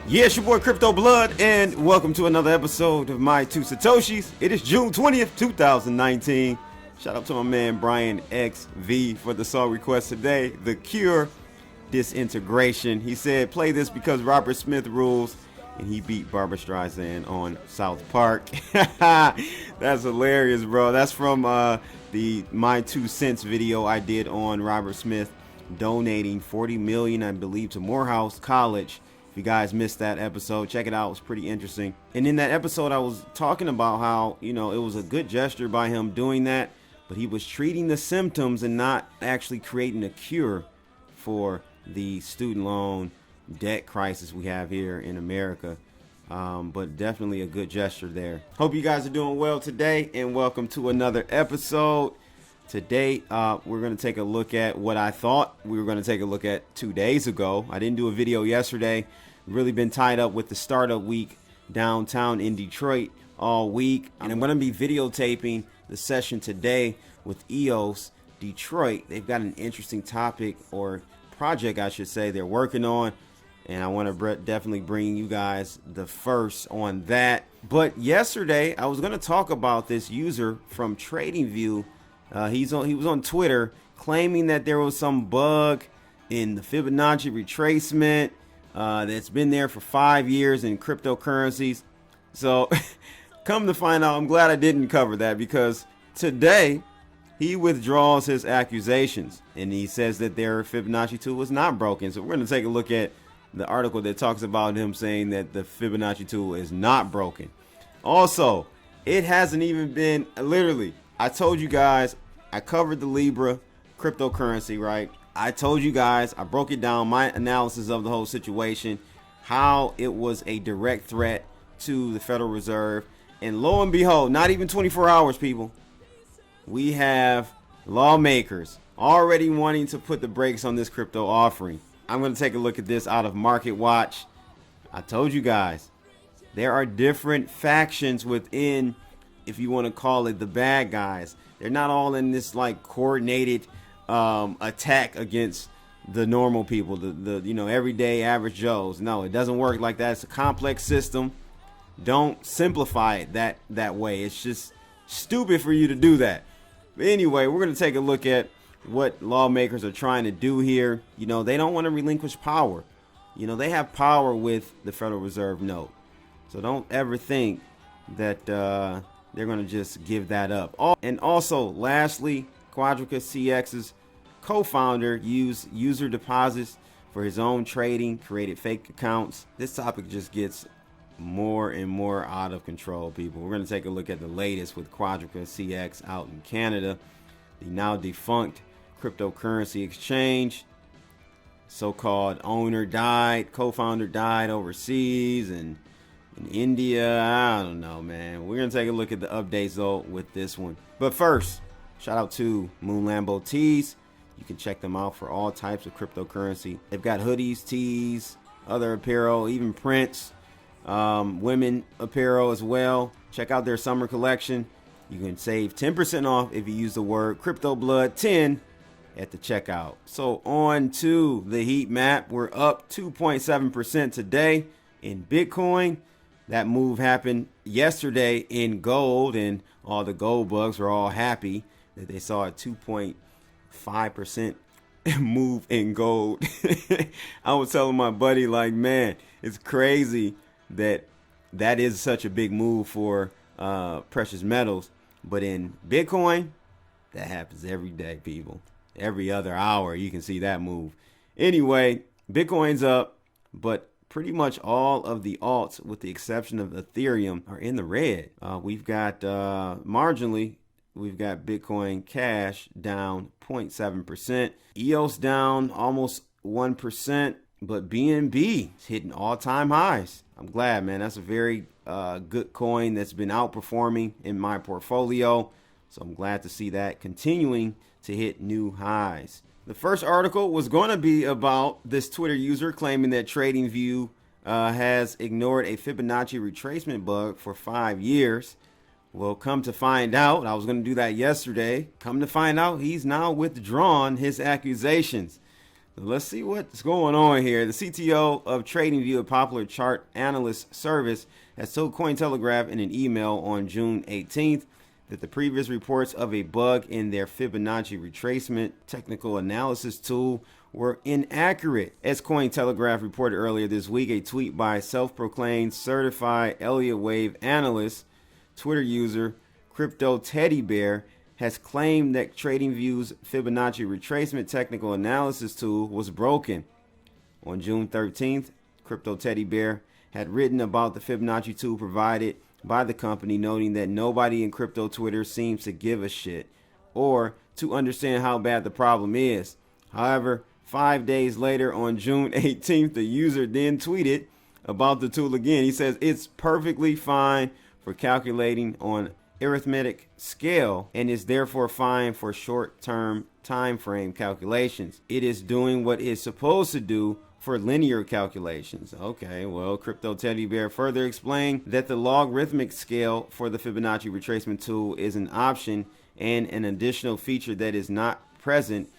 Yeah, it's your boy Crypto Blood, and welcome to another episode of My Two Satoshis. It is June 20th, 2019. Shout out to my man Brian XV for the song request today, The Cure, Disintegration. He said, play this because Robert Smith rules, and he beat Barbra Streisand on South Park. That's hilarious, bro. That's from the My 2 Cents video I did on Robert Smith donating $40 million, I believe, to Morehouse College. If you guys missed that episode, check it out. It was pretty interesting. And in that episode, I was talking about how, it was a good gesture by him doing that, but he was treating the symptoms and not actually creating a cure for the student loan debt crisis we have here in America. But definitely a good gesture there. Hope you guys are doing well today, and welcome to another episode. Today, we're going to take a look at what I thought we were going to take a look at 2 days ago. I didn't do a video yesterday. Really been tied up with the startup week downtown in Detroit all week. And I'm going to be videotaping the session today with EOS Detroit. They've got an interesting topic, or project, I should say, they're working on. And I want to definitely bring you guys the first on that. But yesterday, I was going to talk about this user from TradingView. He was on Twitter claiming that there was some bug in the Fibonacci retracement that's been there for 5 years in cryptocurrencies. So come to find out, I'm glad I didn't cover that, because today he withdraws his accusations and he says that their Fibonacci tool was not broken. So we're going to take a look at the article that talks about him saying that the Fibonacci tool is not broken. Also, it hasn't even been literally, I told you guys, I covered the Libra cryptocurrency, right? I told you guys, I broke it down, my analysis of the whole situation, how it was a direct threat to the Federal Reserve. And lo and behold, not even 24 hours, people, we have lawmakers already wanting to put the brakes on this crypto offering. I'm going to take a look at this out of Market Watch. I told you guys, there are different factions within, if you want to call it, the bad guys. They're not all in this like coordinated attack against the normal people, the everyday average Joes. No, it doesn't work like that. It's a complex system. Don't simplify it that way. It's just stupid for you to do that. But anyway, we're going to take a look at what lawmakers are trying to do here. They don't want to relinquish power. They have power with the Federal Reserve note. So don't ever think that they're going to just give that up. And also, lastly, QuadrigaCX's co-founder used user deposits for his own trading, created fake accounts. This topic just gets more and more out of control, people. We're going to take a look at the latest with QuadrigaCX out in Canada, the now defunct cryptocurrency exchange. So-called owner died, co-founder died overseas, and in India, I don't know, man. We're going to take a look at the updates, though, with this one. But first, shout out to Moon Lambo Tees. You can check them out for all types of cryptocurrency. They've got hoodies, tees, other apparel, even prints, women apparel as well. Check out their summer collection. You can save 10% off if you use the word CryptoBlood10 at the checkout. So on to the heat map. We're up 2.7% today in Bitcoin. That move happened yesterday in gold, and all the gold bugs were all happy that they saw a 2.5% move in gold. I was telling my buddy, like, man, it's crazy that is such a big move for precious metals. But in Bitcoin, that happens every day, people. Every other hour, you can see that move. Anyway, Bitcoin's up, but pretty much all of the alts, with the exception of Ethereum, are in the red. We've got marginally, we've got Bitcoin Cash down 0.7%. EOS down almost 1%, but BNB is hitting all-time highs. I'm glad, man. That's a very good coin that's been outperforming in my portfolio. So I'm glad to see that continuing to hit new highs. The first article was going to be about this Twitter user claiming that TradingView has ignored a Fibonacci retracement bug for 5 years. Well, come to find out, I was going to do that yesterday. Come to find out, he's now withdrawn his accusations. Let's see what's going on here. The CTO of TradingView, a popular chart analyst service, has told Cointelegraph in an email on June 18th that the previous reports of a bug in their Fibonacci retracement technical analysis tool were inaccurate. As Cointelegraph reported earlier this week, a tweet by self-proclaimed certified Elliott Wave analyst, Twitter user Crypto Teddy Bear, has claimed that TradingView's Fibonacci retracement technical analysis tool was broken. On June 13th, Crypto Teddy Bear had written about the Fibonacci tool provided by the company, noting that nobody in crypto Twitter seems to give a shit or to understand how bad the problem is. However, 5 days later, on June 18th, the user then tweeted about the tool again. He says it's perfectly fine for calculating on arithmetic scale and is therefore fine for short-term time frame calculations. It is doing what it's supposed to do for linear calculations. Okay, well, Crypto Teddy Bear further explained that the logarithmic scale for the Fibonacci retracement tool is an option and an additional feature that is not present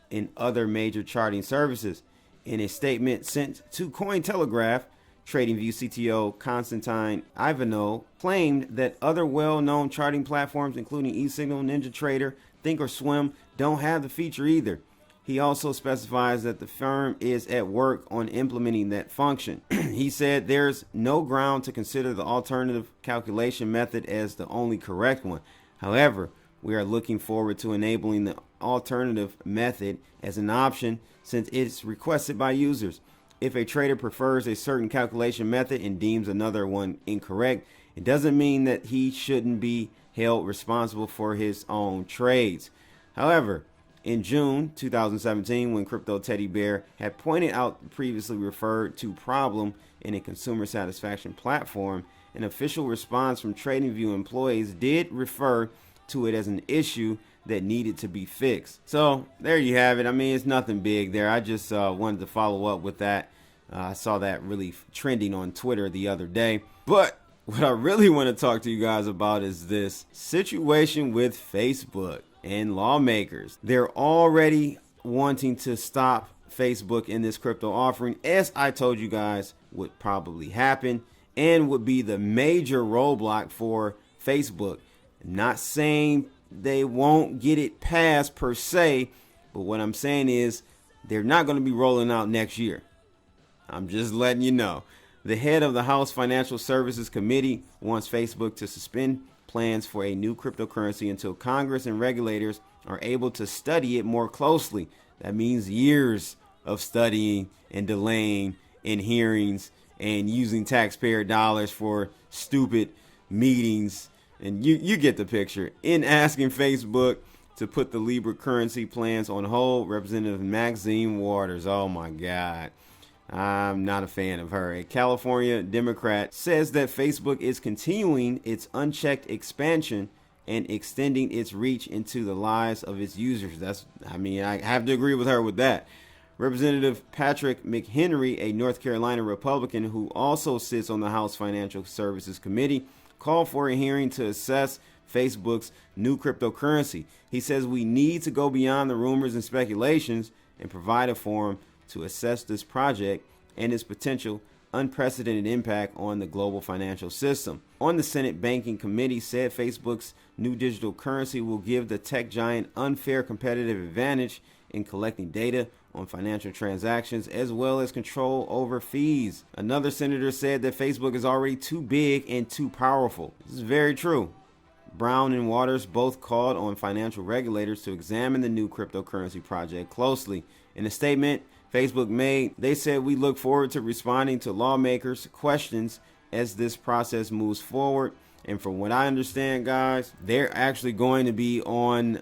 in other major charting services. In a statement sent to Cointelegraph, TradingView CTO Konstantin Ivanov claimed that other well-known charting platforms, including eSignal, NinjaTrader, Thinkorswim, don't have the feature either. He also specifies that the firm is at work on implementing that function. He said there's no ground to consider the alternative calculation method as the only correct one. However, we are looking forward to enabling the alternative method as an option since it's requested by users. If a trader prefers a certain calculation method and deems another one incorrect, it doesn't mean that he shouldn't be held responsible for his own trades. However, in June 2017, when Crypto Teddy Bear had pointed out the previously referred to problem in a consumer satisfaction platform, an official response from TradingView employees did refer to it as an issue that needed to be fixed. So there you have it. I mean, it's nothing big there. I just wanted to follow up with that. I saw that really trending on Twitter the other day. But what I really want to talk to you guys about is this situation with Facebook and lawmakers. They're already wanting to stop Facebook in this crypto offering, as I told you guys would probably happen and would be the major roadblock for Facebook. I'm not saying they won't get it passed per se, but what I'm saying is they're not going to be rolling out next year. I'm just letting you know. The head of the House Financial Services Committee wants Facebook to suspend plans for a new cryptocurrency until Congress and regulators are able to study it more closely. That means years of studying and delaying in hearings and using taxpayer dollars for stupid meetings. And you get the picture. In asking Facebook to put the Libra currency plans on hold, Representative Maxine Waters, oh my God, I'm not a fan of her. A California Democrat says that Facebook is continuing its unchecked expansion and extending its reach into the lives of its users. I have to agree with her with that. Representative Patrick McHenry, a North Carolina Republican who also sits on the House Financial Services Committee, called for a hearing to assess Facebook's new cryptocurrency. He says we need to go beyond the rumors and speculations and provide a forum to assess this project and its potential unprecedented impact on the global financial system. On the Senate Banking Committee said Facebook's new digital currency will give the tech giant unfair competitive advantage in collecting data on financial transactions as well as control over fees. Another senator said that Facebook is already too big and too powerful. This is very true. Brown and Waters both called on financial regulators to examine the new cryptocurrency project closely. In a statement Facebook made, they said, "We look forward to responding to lawmakers' questions as this process moves forward." And from what I understand, guys, they're actually going to be on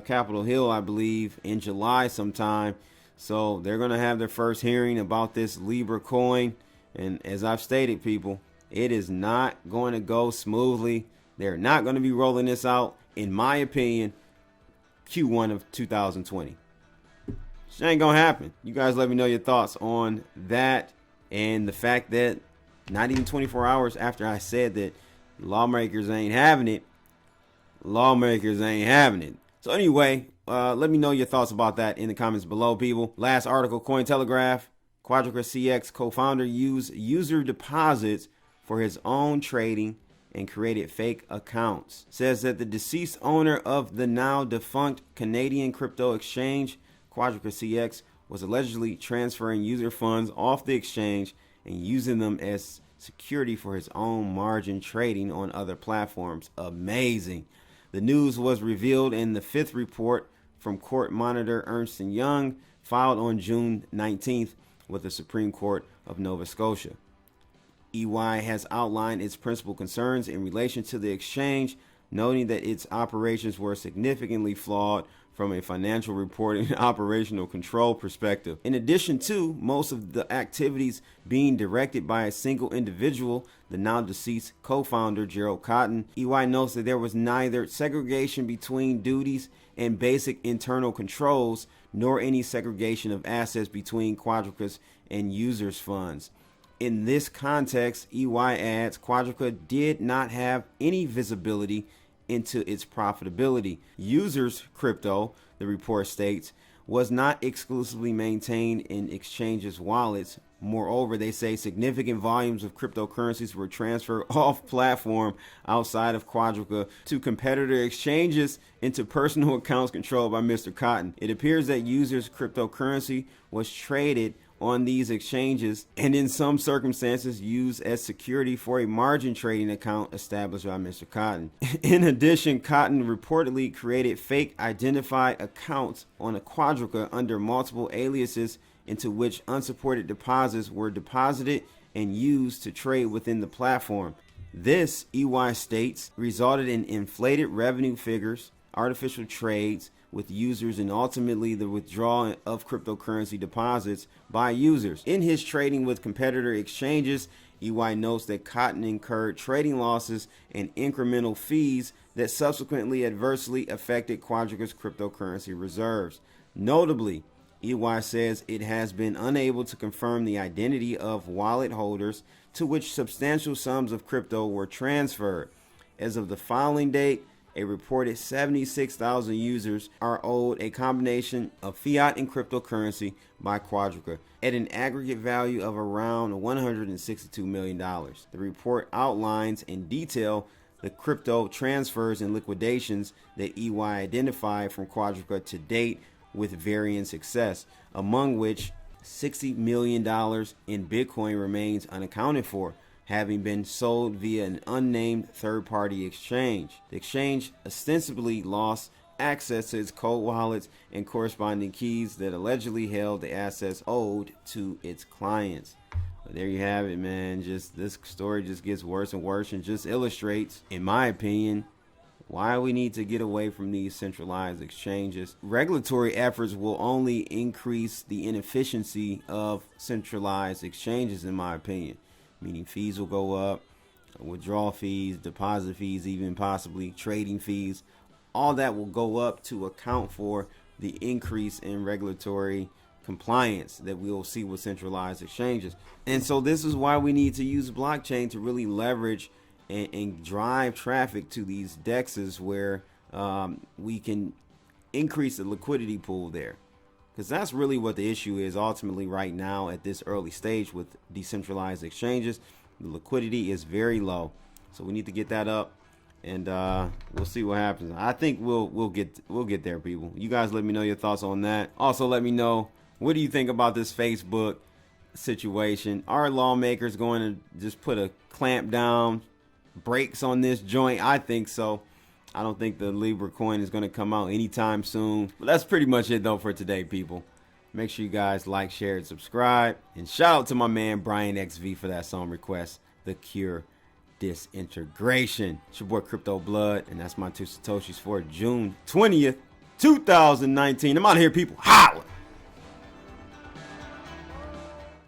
Capitol Hill, I believe, in July sometime. So they're going to have their first hearing about this Libra coin. And as I've stated, people, it is not going to go smoothly. They're not going to be rolling this out, in my opinion, Q1 of 2020. It ain't going to happen. You guys let me know your thoughts on that and the fact that not even 24 hours after I said that lawmakers ain't having it. So anyway, Let me know your thoughts about that in the comments below, people. Last article, Cointelegraph. QuadrigaCX co-founder used user deposits for his own trading and created fake accounts. Says that the deceased owner of the now defunct Canadian crypto exchange, QuadrigaCX, was allegedly transferring user funds off the exchange and using them as security for his own margin trading on other platforms. Amazing. The news was revealed in the fifth report from court monitor Ernst & Young, filed on June 19th with the Supreme Court of Nova Scotia. EY has outlined its principal concerns in relation to the exchange, noting that its operations were significantly flawed from a financial reporting and operational control perspective. In addition to most of the activities being directed by a single individual, the now deceased co-founder Gerald Cotton, EY notes that there was neither segregation between duties and basic internal controls, nor any segregation of assets between Quadriga's and users' funds. In this context, EY adds, Quadriga did not have any visibility into its profitability. Users' crypto, the report states, was not exclusively maintained in exchanges' wallets. Moreover, they say significant volumes of cryptocurrencies were transferred off platform outside of Quadriga to competitor exchanges into personal accounts controlled by Mr. Cotton. It appears that users' cryptocurrency was traded on these exchanges and in some circumstances used as security for a margin trading account established by Mr. Cotton. In addition, Cotton reportedly created fake identified accounts on a Quadriga under multiple aliases into which unsupported deposits were deposited and used to trade within the platform. This, EY states, resulted in inflated revenue figures, artificial trades with users, and ultimately the withdrawal of cryptocurrency deposits by users. In his trading with competitor exchanges, EY notes that Cotton incurred trading losses and incremental fees that subsequently adversely affected Quadriga's cryptocurrency reserves. Notably, EY says it has been unable to confirm the identity of wallet holders to which substantial sums of crypto were transferred. As of the filing date, a reported 76,000 users are owed a combination of fiat and cryptocurrency by Quadriga at an aggregate value of around $162 million. The report outlines in detail the crypto transfers and liquidations that EY identified from Quadriga to date with varying success, among which $60 million in Bitcoin remains unaccounted for, having been sold via an unnamed third-party exchange. The exchange ostensibly lost access to its cold wallets and corresponding keys that allegedly held the assets owed to its clients. But there you have it, man. Just this story just gets worse and worse, and just illustrates, in my opinion, why we need to get away from these centralized exchanges. Regulatory efforts will only increase the inefficiency of centralized exchanges, in my opinion. Meaning fees will go up, withdrawal fees, deposit fees, even possibly trading fees. All that will go up to account for the increase in regulatory compliance that we will see with centralized exchanges. And so this is why we need to use blockchain to really leverage and drive traffic to these dexes where we can increase the liquidity pool there. Because that's really what the issue is ultimately right now at this early stage with decentralized exchanges. The liquidity is very low, so we need to get that up, and we'll see what happens. I think we'll get there, people. You guys let me know your thoughts on that. Also, let me know, what do you think about this Facebook situation? Are lawmakers going to just put a clamp down, brakes on this joint? I think so. I don't think the Libra coin is going to come out anytime soon. But that's pretty much it, though, for today, people. Make sure you guys like, share, and subscribe. And shout out to my man, Brian XV, for that song request, The Cure Disintegration. It's your boy, Crypto Blood, and that's my two Satoshis for June 20th, 2019. I'm out of here, people. Holla!